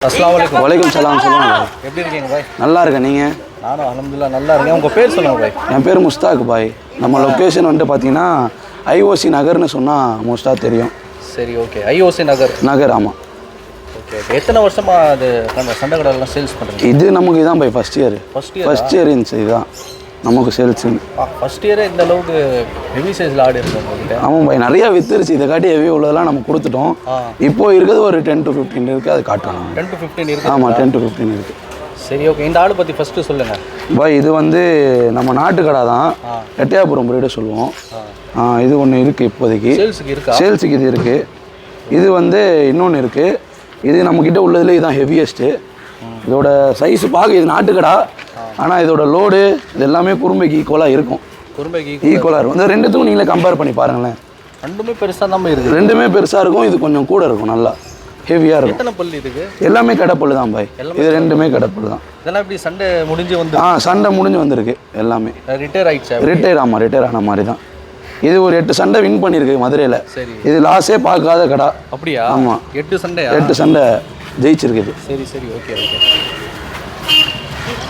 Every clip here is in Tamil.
அஸ்ஸலாமு அலைக்கும். வலைக்கும் சலாம். சொல்லுங்க பாய். எப்படி இருக்கீங்க பாய்? நல்லா இருக்கேன். நீங்கள்? நானும் அல்ஹம்துலில்லாஹ் நல்லா இருக்கேன். உங்கள் பேர் சொல்லுங்கள் பாய். என் பேர் முஸ்தாக் பாய். நம்ம லொக்கேஷன் வந்துட்டு பார்த்தீங்கன்னா ஐஓசி நகர்னு சொன்னால் மோஸ்ட்டாக தெரியும். சரி, ஓகே. ஐஓசி நகர். ஆமாம். Okay okay. எத்தனை வருஷமாக அது சண்டை கடையெல்லாம் சேல்ஸ் பண்ணுறீங்க? இது நமக்கு இதான் பாய் ஃபஸ்ட் இயர் இருந்துச்சு. இதுதான் நமக்கு சேல்ஸு. ஃபஸ்ட் இயரே இந்த அளவுக்கு ஹெவி சைஸில் ஆடு இருக்குது உங்கள்கிட்ட? ஆமாம் பாய், நிறையா வித்துருச்சு. இதை காட்டி ஹெவி உள்ளதெல்லாம் நம்ம கொடுத்துட்டோம். இப்போ இருக்கிறது ஒரு 10 to 15 இருக்குது. அது காட்டுறாங்க. 10 to 15 இருக்குது. ஆமாம், 10 to 15 இருக்குது. சரி, ஓகே. இந்த ஆடு பற்றி ஃபஸ்ட்டு சொல்லுங்கள் பாய். இது வந்து நம்ம நாட்டு கடை தான், எட்டயாபுரம் பிரீடு சொல்லுவோம். இது ஒன்று இருக்குது இப்போதைக்கு சேல்ஸுக்கு. இது இருக்குது. இது வந்து இன்னொன்று இருக்குது. இது நம்மக்கிட்ட உள்ளதுல இதுதான் ஹெவியஸ்ட்டு. இதோட சைஸு பார்க்க இது நாட்டுக்கடா, ஆனால் இதோட லோடு இது எல்லாமே குறும்பைக்கு ஈக்குவலாக இருக்கும். ஈக்குவலாக இருக்கும். இந்த ரெண்டுத்துக்கும் நீங்களே கம்பேர் பண்ணி பாருங்களேன். ரெண்டுமே பெருசாக தான் இருக்குது. ரெண்டுமே பெருசாக இருக்கும். இது கொஞ்சம் கூட இருக்கும், நல்லா ஹெவியாக இருக்கும். எத்தனை பல்லு இதுக்கு? எல்லாமே கடப்பல் தான் பாய். இது ரெண்டுமே கடப்பல் தான். இதெல்லாம் எப்படி சண்டை முடிஞ்சு வந்து? சண்டை முடிஞ்சு வந்திருக்கு எல்லாமே. ரிட்டையர் ஆகிடுச்சா? ஆமாம், ரிட்டையர் ஆன மாதிரி தான். இது ஒரு 8 சண்டை வின் பண்ணியிருக்கு மதுரையில். சரி. இது லாஸே பார்க்காத கடை. அப்படியா? ஆமாம், 8 சண்டை ஜெயிச்சிருக்குது. சரி, ஓகே.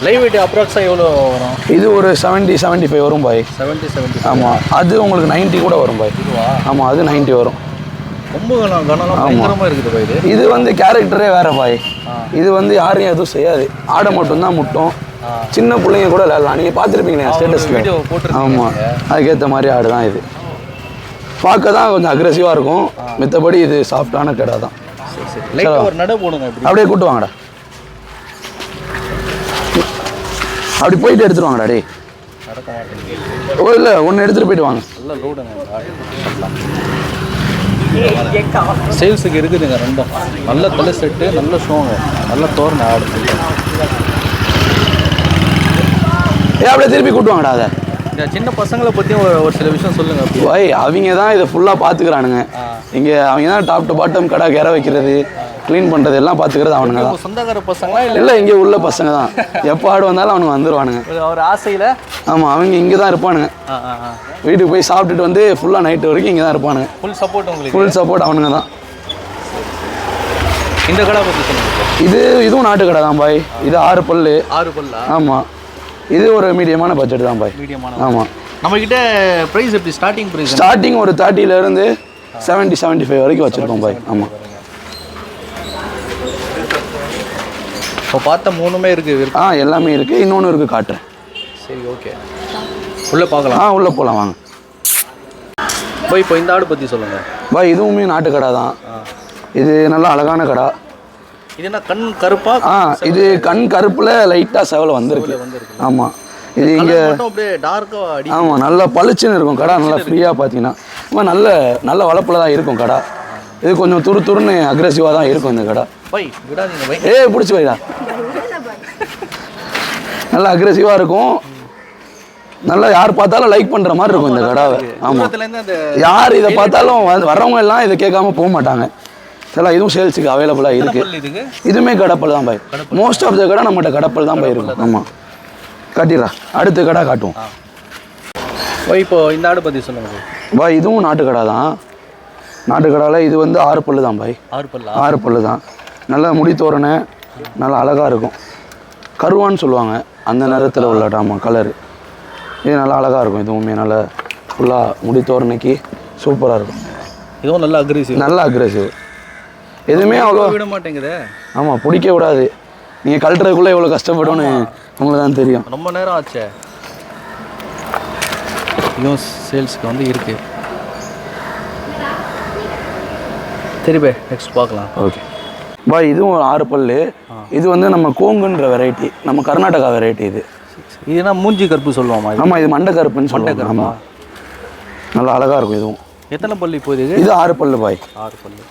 லைவ் வெயிட் அப்ராக்ஸாக எவ்வளோ வரும்? இது ஒரு 70-75 வரும் பாய். 70. ஆமாம், அது உங்களுக்கு 90 கூட வரும் பாய். ஆமாம், அது 90 வரும். ரொம்ப பயங்கரமாக இருக்குது பாய். இது வந்து கேரக்டரே வேறு பாய். இது வந்து யாரையும் எதுவும் செய்யாது. ஆடை மட்டும்தான் முட்டும். சின்ன பிள்ளைங்க கூட விளையாடலாம். நீங்கள் பார்த்துருப்பீங்க ஸ்டேட்டஸில். ஆமாம், அதுக்கேற்ற மாதிரி ஆடு தான் இது. பார்க்க தான் கொஞ்சம் அக்ரெசிவாக இருக்கும். மித்தபடி இது சாஃப்டான கடை தான். அப்படியே கூட்டு வாங்கடா. அப்படி போயிட்டு எடுத்துட்டு வாங்கடா. டே ஓ இல்லை, ஒன்று எடுத்துகிட்டு போயிட்டு வாங்க. சேல்ஸுக்கு இருக்குதுங்க ரெண்டும். நல்ல தலை செட்டு, நல்ல ஷோங்க, நல்ல தோரண ஆடு. அப்படியே திருப்பி கூட்டு வாங்கடா. அதை இந்த சின்ன பசங்களை பற்றியும் ஒரு சில விஷயம் சொல்லுங்கள் பாய். அவங்க தான் இதை ஃபுல்லாக பார்த்துக்கிறானுங்க. இங்கே அவங்க தான் டாப் டு பாட்டம் கடை கிற வைக்கிறது, க்ளீன் பண்ணுறது எல்லாம் பார்த்துக்கிறது அவனுங்க தான். சொந்தக்கார பசங்களா? இல்லை, இங்கே உள்ள பசங்க தான். எப்போ ஆடு வந்தாலும் அவனுங்க வந்துடுவானுங்க ஒரு ஆசையில். ஆமாம், அவங்க இங்கே தான் இருப்பானுங்க. வீட்டுக்கு போய் சாப்பிட்டுட்டு வந்து ஃபுல்லாக நைட்டு வரைக்கும் இங்கே தான் இருப்பானுங்க. ஃபுல் சப்போர்ட் உங்களுக்கு? ஃபுல் சப்போர்ட் அவனுங்க தான். இந்த கடை பற்றி சொல்லுங்கள். இதுவும் நாட்டு கடை தான் பாய். இது 6 பல்லு. 6 பல்லா? ஆமாம், இது ஒரு மீடியமான பட்ஜெட் தான் பாய். ஆமாம். நம்மக்கிட்ட ப்ரைஸ் எப்படி? ஸ்டார்டிங் ஒரு 30 70-75 வரைக்கும் வச்சுருக்கோம் பாய். ஆமாம். இப்போ பார்த்த 3மே இருக்குது. எல்லாமே இருக்குது. இன்னொன்று இருக்குது, காட்டுறேன். சரி, ஓகே. உள்ளே பார்க்கலாம். உள்ளே போகலாம் வாங்க பாய். இப்போ இந்த ஆடு பற்றி சொல்லுங்கள் பாய். இதுவுமே நாட்டு கடை தான். இது நல்லா அழகான கடை. இது என்ன கண் கருப்பா? இது கண் கருப்பில் லைட்டாக செவலை வந்திருக்கு. ஆமாம், இது இங்கே அப்படியே டார்க்காக. ஆமாம், நல்லா பளிச்சுன்னு இருக்கும் கடை. நல்லா ஃப்ரீயாக பார்த்தீங்கன்னா நல்ல வளர்ப்பில் தான் இருக்கும் கடை. இது கொஞ்சம் துருன்னு அக்ரெசிவாக தான் இருக்கும் இந்த கடை. பிடிச்சி வைடா. நல்லா அக்ரெசிவாக இருக்கும். நல்லா யார் பார்த்தாலும் லைக் பண்ணுற மாதிரி இருக்கும் இந்த கடாவை. ஆமாம், யார் இதை பார்த்தாலும் வர்றவங்க எல்லாம் இதை கேட்காம போக மாட்டாங்க. சில இதுவும் சேல்ஸுக்கு அவைலபிளாக இருக்குது. இதுவுமே கடப்பல் தான் பாய். மோஸ்ட் ஆஃப் த கடை நம்மகிட்ட கடப்பல் தான் பாய் இருக்கும். ஆமாம், காட்டிடுறா. அடுத்த கடை காட்டுவோம் பாய். இப்போ இந்த ஆடு பற்றி சொல்லுங்கள் பாய். இதுவும் நாட்டு கடை தான். நாட்டு கடாவில் இது வந்து 6 பல்லு தான் பாய். 6 பல்லு தான். நல்லா முடி தோரணை, நல்லா அழகாக இருக்கும். கருவான்னு சொல்லுவாங்க அந்த நேரத்தில் உள்ள. ஆமாம், கலரு. இது நல்லா அழகாக இருக்கும். இதுவுமே நல்லா ஃபுல்லாக முடி தோரணைக்கு சூப்பராக இருக்கும். இதுவும் நல்லா அக்ரெசிவ். எதுவுமே அவ்வளோ விட மாட்டேங்குது. ஆமாம், பிடிக்க விடாது. நீங்கள் கழட்டுறதுக்குள்ளே எவ்வளோ கஷ்டப்படணும்னு உங்களுக்கு தான் தெரியும். ரொம்ப நேரம் ஆச்சு. இதுவும் சேல்ஸுக்கு வந்து இருக்குது. சரி பாய், நெக்ஸ்ட் பார்க்கலாம். Okay bye. இதுவும் ஒரு 6 பல்லு. இது வந்து நம்ம கோங்குன்ற வெரைட்டி, நம்ம கர்நாடகா வெரைட்டி. இதுனா மூஞ்சி கருப்பு சொல்லுவாமா? ஆமாம், இது மண்டை கருப்புன்னு சொல்லுவாங்க. ஆமாம், நல்லா அழகாக இருக்கும். இதுவும் எத்தனை பல்லு இப்போ? இது 6 பல்லு பாய். 6 பல்லு.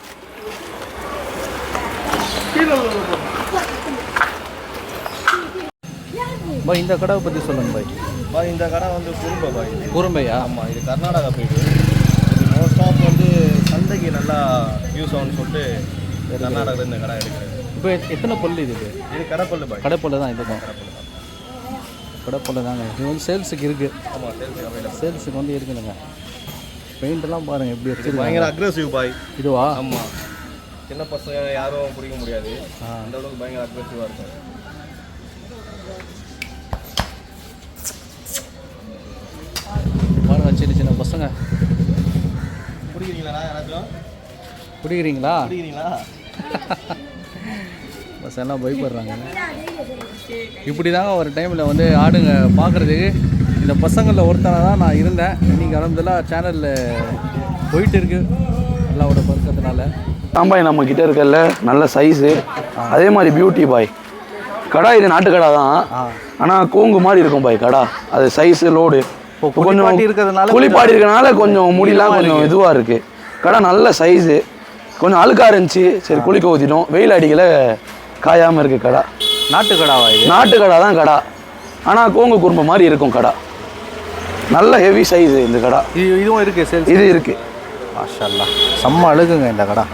பாய், இந்த கடை பற்றி சொல்லுங்கள் பாய். பாய், இந்த கடை வந்து குறும்பையா? ஆமாம், இது கர்நாடகா போய்ட்டு. மோஸ்ட் ஆஃப் வந்து சந்தைக்கு நல்லா யூஸ் ஆகும்னு சொல்லிட்டு கர்நாடகாவில் இந்த கடை எடுக்கிறது. இப்போ எத்தனை பல்லு இது? இது கடைப்பல்லு பாய். கடைப்பல்லு தான். இதுக்கும் கடைப்பல்லு தாங்க. இது வந்து சேல்ஸுக்கு இருக்குது. ஆமாம், சேல்ஸுக்கு வந்து இருக்குதுங்க. பெயிண்டெல்லாம் பாருங்கள் எப்படி இருக்குது. பயங்கர அக்ரெசிவ் பாய். இதுவா? ஆமாம், சின்ன பசங்க யாரும் பிடிக்க முடியாது. அந்த அளவுக்கு பயங்கர அக்ரெசிவாக இருக்கும். பாருங்க சின்ன சின்ன பசங்க பிடிக்கிறீங்களா யாராச்சும்? பிடிக்கிறீங்களா? பிடிக்கிறீங்களா? பஸ் எல்லாம் பயப்படுறாங்க. இப்படி தாங்க ஒரு டைமில் வந்து ஆடுங்க பார்க்குறதுக்கு இந்த பசங்களில் ஒருத்தனை தான் நான் இருந்தேன். இன்றைக்கி அலமதுல்லா சேனலில் போயிட்டு இருக்கு எல்லாவோட பறக்கிறதுனால. பாய் நம்ம கிட்ட இருக்கல நல்ல சைஸு, அதே மாதிரி பியூட்டி பாய். கடா இது நாட்டு கடா தான், ஆனால் கூங்கு மாதிரி இருக்கும் பாய் கடா. அது சைஸு லோடு கொஞ்சம் இருக்கிறதுனால குளிப்பாடி இருக்கனால கொஞ்சம் முடியலாம் கொஞ்சம் இதுவாக இருக்குது. கடை நல்ல சைஸு, கொஞ்சம் அழுக்காக இருந்துச்சு. சரி குளிக்க ஊற்றிட்டோம், வெயில் அடிக்கல, காயாமல் இருக்குது கடா. நாட்டு கடாவா இது? நாட்டு கடா தான் கடா, ஆனால் கூங்கு குறும்பு மாதிரி இருக்கும் கடா. நல்ல ஹெவி சைஸு இந்த கடா. இதுவும் இருக்குது சேல்ஸ்? இது இருக்குது. மாஷா அல்லாஹ், செம்ம அழகுங்க இந்த கடா.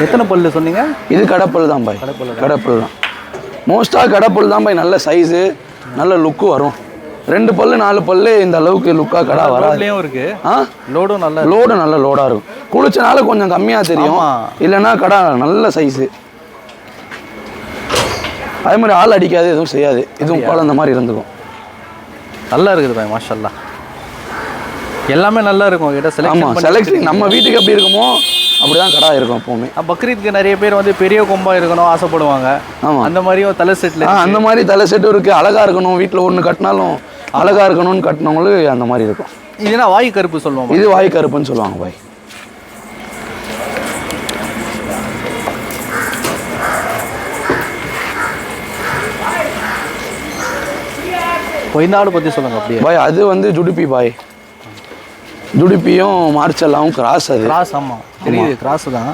எத்தனை பல்லு சொன்னீங்க? இது கடப்பல் தான் பாய். கடப்பல் தான் மோஸ்ட்டாக கடப்பல் தான் பாய். நல்ல சைஸு, நல்ல லுக்கு வரும். 2 பல்லு 4 பல்லு இந்த அளவுக்கு லுக்காக கடா வராதுலேயும் இருக்கு. லோடும் நல்ல லோடாக இருக்கும். குளிச்சனால கொஞ்சம் கம்மியாக தெரியும், இல்லைன்னா கடா நல்ல சைஸு. அதே மாதிரி ஆள் அடிக்காது, எதுவும் செய்யாது. இதுவும் குழந்த மாதிரி இருந்துக்கும். நல்லா இருக்குது பாய் மாஷா அல்லாஹ். எல்லாமே நல்லா இருக்கும். செலக்ஷன் நம்ம வீட்டுக்கு எப்படி இருக்குமோ அப்படிதான் கடா இருக்கும் எப்பவுமே. பக்ரீத்துக்கு நிறைய பேர் வந்து பெரிய கொம்பா இருக்கணும் ஆசைப்படுவாங்க. ஆமாம், அந்த மாதிரியும் தலை செட்டில் அந்த மாதிரி தலை செட்டும் இருக்குது. அழகாக இருக்கணும், வீட்டில் ஒன்று கட்டினாலும் அழகாக இருக்கணும்னு கட்டினவங்களுக்கு அந்த மாதிரி இருக்கும். இதுனா வாய் கருப்பு சொல்லுவாங்க. இது வாய் கருப்புன்னு சொல்லுவாங்க பாய். இந்த ஆடு பற்றி சொல்லுங்க அப்படியே பாய். அது வந்து ஜுடிப்பி பாய். ஜுடிப்பியும் மார்ச்செல்லாவும் கிராஸ். அது கிராஸ். ஆமாம் தெரியுது, கிராஸ் தான்.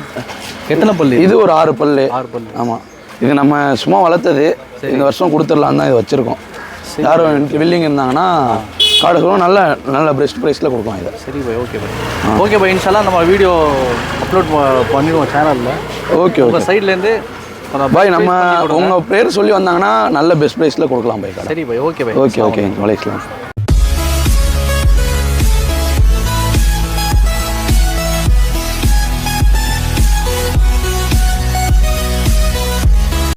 எத்தனை பல்லு? இது ஒரு 6 பல்லு. 6 பல்லு. ஆமாம், இது நம்ம சும்மா வளர்த்தது. இந்த வருஷம் கொடுத்துடலான்னு தான் இது வச்சுருக்கோம். யாரும் வில்லிங் இருந்தாங்கன்னா கார்டு சொல்லுவோம். நல்ல நல்ல பெஸ்ட் ப்ரைஸில் கொடுப்போம் இதை. சரி பாய், ஓகே பாய். ஓகே பாய், இன்ஷால்லா நம்ம வீடியோ அப்லோட் பண்ணிடுவோம் சேனலில். ஓகே, உங்கள் சைட்லேருந்து பாய் நம்ம உங்கள் பேர் சொல்லி வந்தாங்கன்னா நல்ல பெஸ்ட் ப்ரைஸில் கொடுக்கலாம் பாய். சரி பாய், ஓகே பாய். Okay okay, வலைக்கலாம்.